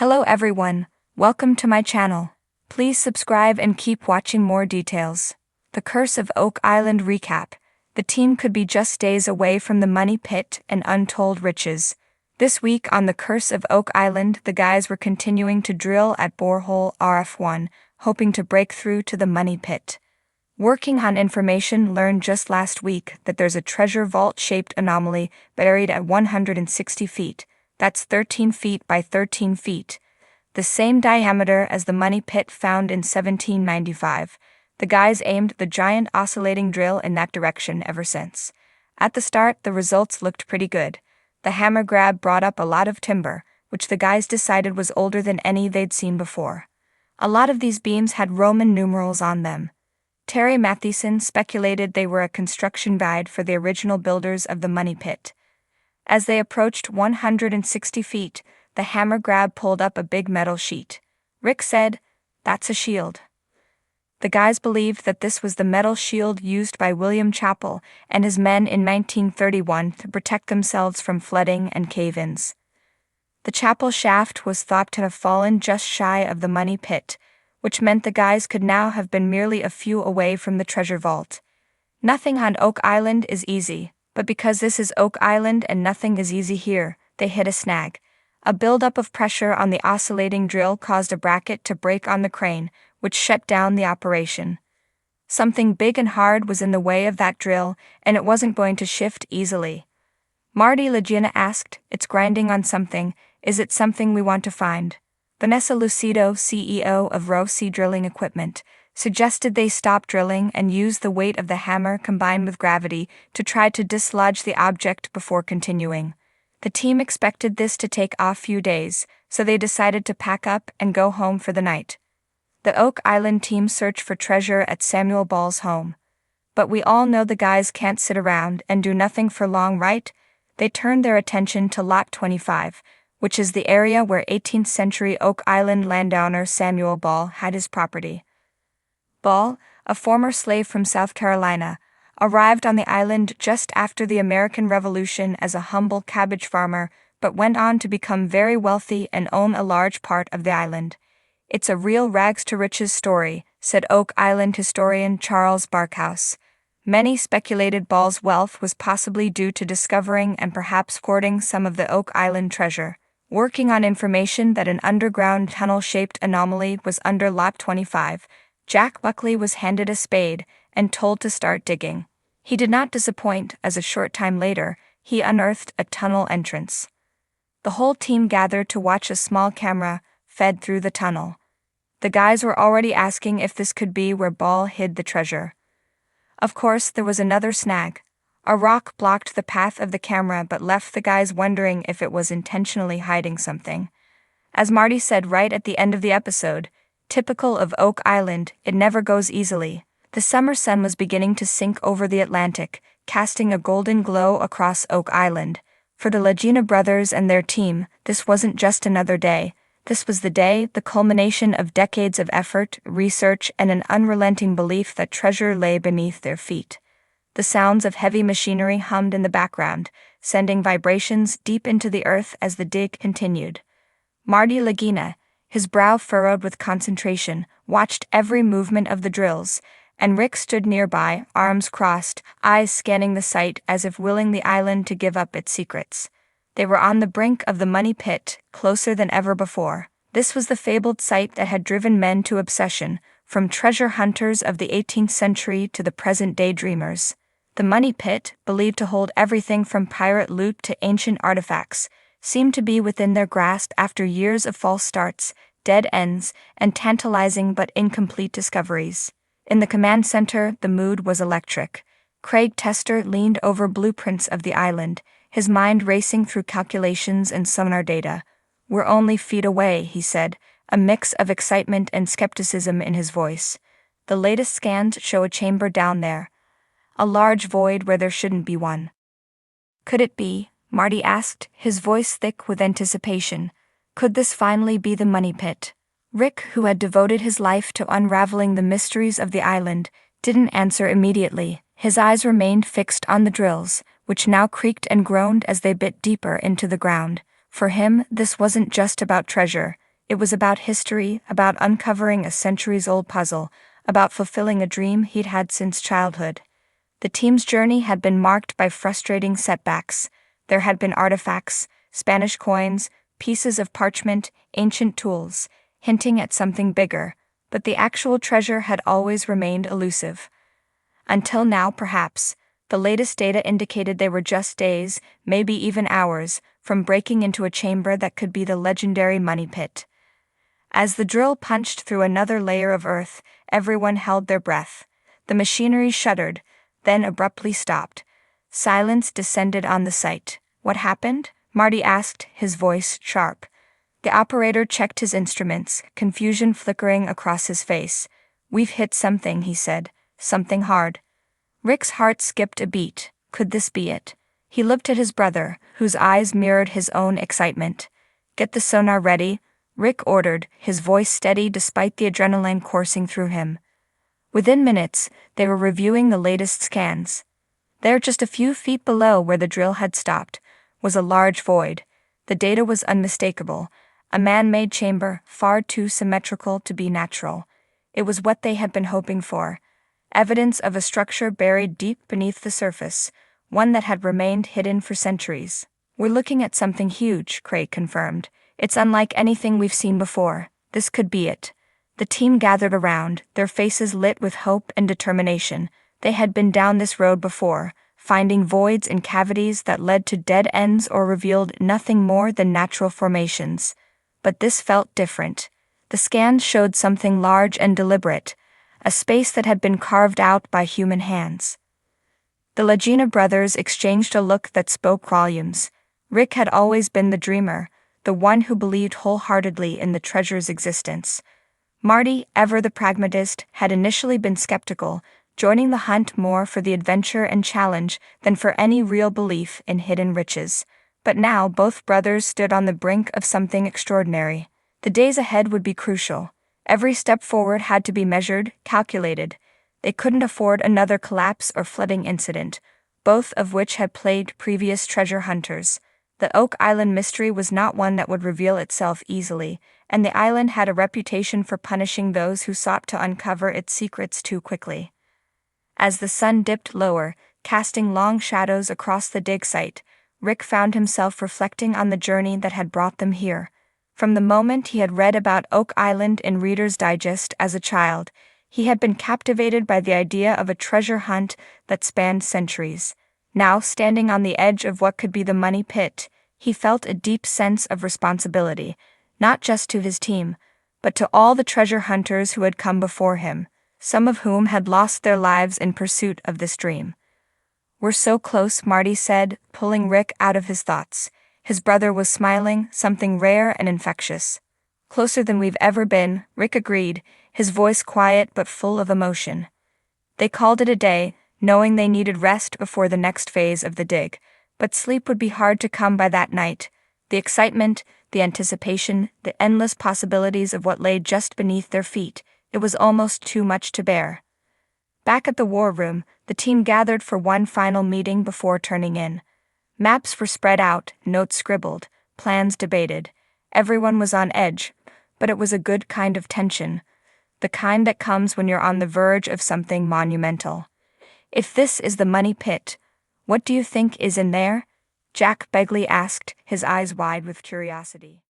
Hello everyone, welcome to my channel. Please subscribe and keep watching more details. The Curse of Oak Island recap. The team could be just days away from the money pit and untold riches. This week on The Curse of Oak Island, the guys were continuing to drill at borehole RF1, hoping to break through to the money pit. Working on information learned just last week that there's a treasure vault-shaped anomaly buried at 160 feet. That's 13 feet by 13 feet. The same diameter as the money pit found in 1795. The guys aimed the giant oscillating drill in that direction ever since. At the start, the results looked pretty good. The hammer grab brought up a lot of timber, which the guys decided was older than any they'd seen before. A lot of these beams had Roman numerals on them. Terry Mathieson speculated they were a construction guide for the original builders of the money pit. As they approached 160 feet, the hammer grab pulled up a big metal sheet. Rick said, "That's a shield." The guys believed that this was the metal shield used by William Chappell and his men in 1931 to protect themselves from flooding and cave-ins. The Chappell shaft was thought to have fallen just shy of the money pit, which meant the guys could now have been merely a few away from the treasure vault. Nothing on Oak Island is easy, but because this is Oak Island and nothing is easy here, they hit a snag. A buildup of pressure on the oscillating drill caused a bracket to break on the crane, which shut down the operation. Something big and hard was in the way of that drill, and it wasn't going to shift easily. Marty Lagina asked, "It's grinding on something, is it something we want to find?" Vanessa Lucido, CEO of Row C Drilling Equipment, suggested they stop drilling and use the weight of the hammer combined with gravity to try to dislodge the object before continuing. The team expected this to take a few days, so they decided to pack up and go home for the night. The Oak Island team searched for treasure at Samuel Ball's home. But we all know the guys can't sit around and do nothing for long, right? They turned their attention to Lot 25, which is the area where 18th century Oak Island landowner Samuel Ball had his property. Ball, a former slave from South Carolina, arrived on the island just after the American Revolution as a humble cabbage farmer, but went on to become very wealthy and own a large part of the island. "It's a real rags-to-riches story," said Oak Island historian Charles Barkhouse. Many speculated Ball's wealth was possibly due to discovering and perhaps hoarding some of the Oak Island treasure. Working on information that an underground tunnel-shaped anomaly was under Lot 25, Jack Buckley was handed a spade and told to start digging. He did not disappoint, as a short time later, he unearthed a tunnel entrance. The whole team gathered to watch a small camera fed through the tunnel. The guys were already asking if this could be where Ball hid the treasure. Of course, there was another snag. A rock blocked the path of the camera but left the guys wondering if it was intentionally hiding something. As Marty said right at the end of the episode, typical of Oak Island, it never goes easily. The summer sun was beginning to sink over the Atlantic, casting a golden glow across Oak Island. For the Lagina brothers and their team, this wasn't just another day. This was the day, the culmination of decades of effort, research, and an unrelenting belief that treasure lay beneath their feet. The sounds of heavy machinery hummed in the background, sending vibrations deep into the earth as the dig continued. Marty Lagina, his brow furrowed with concentration, watched every movement of the drills, and Rick stood nearby, arms crossed, eyes scanning the site as if willing the island to give up its secrets. They were on the brink of the money pit, closer than ever before. This was the fabled site that had driven men to obsession, from treasure hunters of the 18th century to the present-day dreamers. The money pit, believed to hold everything from pirate loot to ancient artifacts, seemed to be within their grasp after years of false starts, dead ends, and tantalizing but incomplete discoveries. In the command center, the mood was electric. Craig Tester leaned over blueprints of the island, his mind racing through calculations and sonar data. "We're only feet away," he said, a mix of excitement and skepticism in his voice. "The latest scans show a chamber down there. A large void where there shouldn't be one." "Could it be?" Marty asked, his voice thick with anticipation. Could this finally be the money pit? Rick, who had devoted his life to unraveling the mysteries of the island, didn't answer immediately. His eyes remained fixed on the drills, which now creaked and groaned as they bit deeper into the ground. For him, this wasn't just about treasure. It was about history, about uncovering a centuries-old puzzle, about fulfilling a dream he'd had since childhood. The team's journey had been marked by frustrating setbacks. There had been artifacts, Spanish coins, pieces of parchment, ancient tools, hinting at something bigger, but the actual treasure had always remained elusive. Until now, perhaps, the latest data indicated they were just days, maybe even hours, from breaking into a chamber that could be the legendary money pit. As the drill punched through another layer of earth, everyone held their breath. The machinery shuddered, then abruptly stopped. Silence descended on the site. "What happened?" Marty asked, his voice sharp. The operator checked his instruments, confusion flickering across his face. "We've hit something," he said. "Something hard." Rick's heart skipped a beat. Could this be it? He looked at his brother, whose eyes mirrored his own excitement. "Get the sonar ready," Rick ordered, his voice steady despite the adrenaline coursing through him. Within minutes, they were reviewing the latest scans. There, just a few feet below where the drill had stopped, was a large void. The data was unmistakable. A man-made chamber, far too symmetrical to be natural. It was what they had been hoping for. Evidence of a structure buried deep beneath the surface, one that had remained hidden for centuries. "We're looking at something huge," Craig confirmed. "It's unlike anything we've seen before. This could be it." The team gathered around, their faces lit with hope and determination. They had been down this road before, finding voids and cavities that led to dead ends or revealed nothing more than natural formations. But this felt different. The scans showed something large and deliberate, a space that had been carved out by human hands. The Lagina brothers exchanged a look that spoke volumes. Rick had always been the dreamer, the one who believed wholeheartedly in the treasure's existence. Marty, ever the pragmatist, had initially been skeptical, joining the hunt more for the adventure and challenge than for any real belief in hidden riches. But now both brothers stood on the brink of something extraordinary. The days ahead would be crucial. Every step forward had to be measured, calculated. They couldn't afford another collapse or flooding incident, both of which had plagued previous treasure hunters. The Oak Island mystery was not one that would reveal itself easily, and the island had a reputation for punishing those who sought to uncover its secrets too quickly. As the sun dipped lower, casting long shadows across the dig site, Rick found himself reflecting on the journey that had brought them here. From the moment he had read about Oak Island in Reader's Digest as a child, he had been captivated by the idea of a treasure hunt that spanned centuries. Now, standing on the edge of what could be the money pit, he felt a deep sense of responsibility, not just to his team, but to all the treasure hunters who had come before him, some of whom had lost their lives in pursuit of this dream. "We're so close," Marty said, pulling Rick out of his thoughts. His brother was smiling, something rare and infectious. "Closer than we've ever been," Rick agreed, his voice quiet but full of emotion. They called it a day, knowing they needed rest before the next phase of the dig, but sleep would be hard to come by that night. The excitement, the anticipation, the endless possibilities of what lay just beneath their feet, it was almost too much to bear. Back at the war room, the team gathered for one final meeting before turning in. Maps were spread out, notes scribbled, plans debated. Everyone was on edge, but it was a good kind of tension, the kind that comes when you're on the verge of something monumental. "If this is the money pit, what do you think is in there?" Jack Begley asked, his eyes wide with curiosity.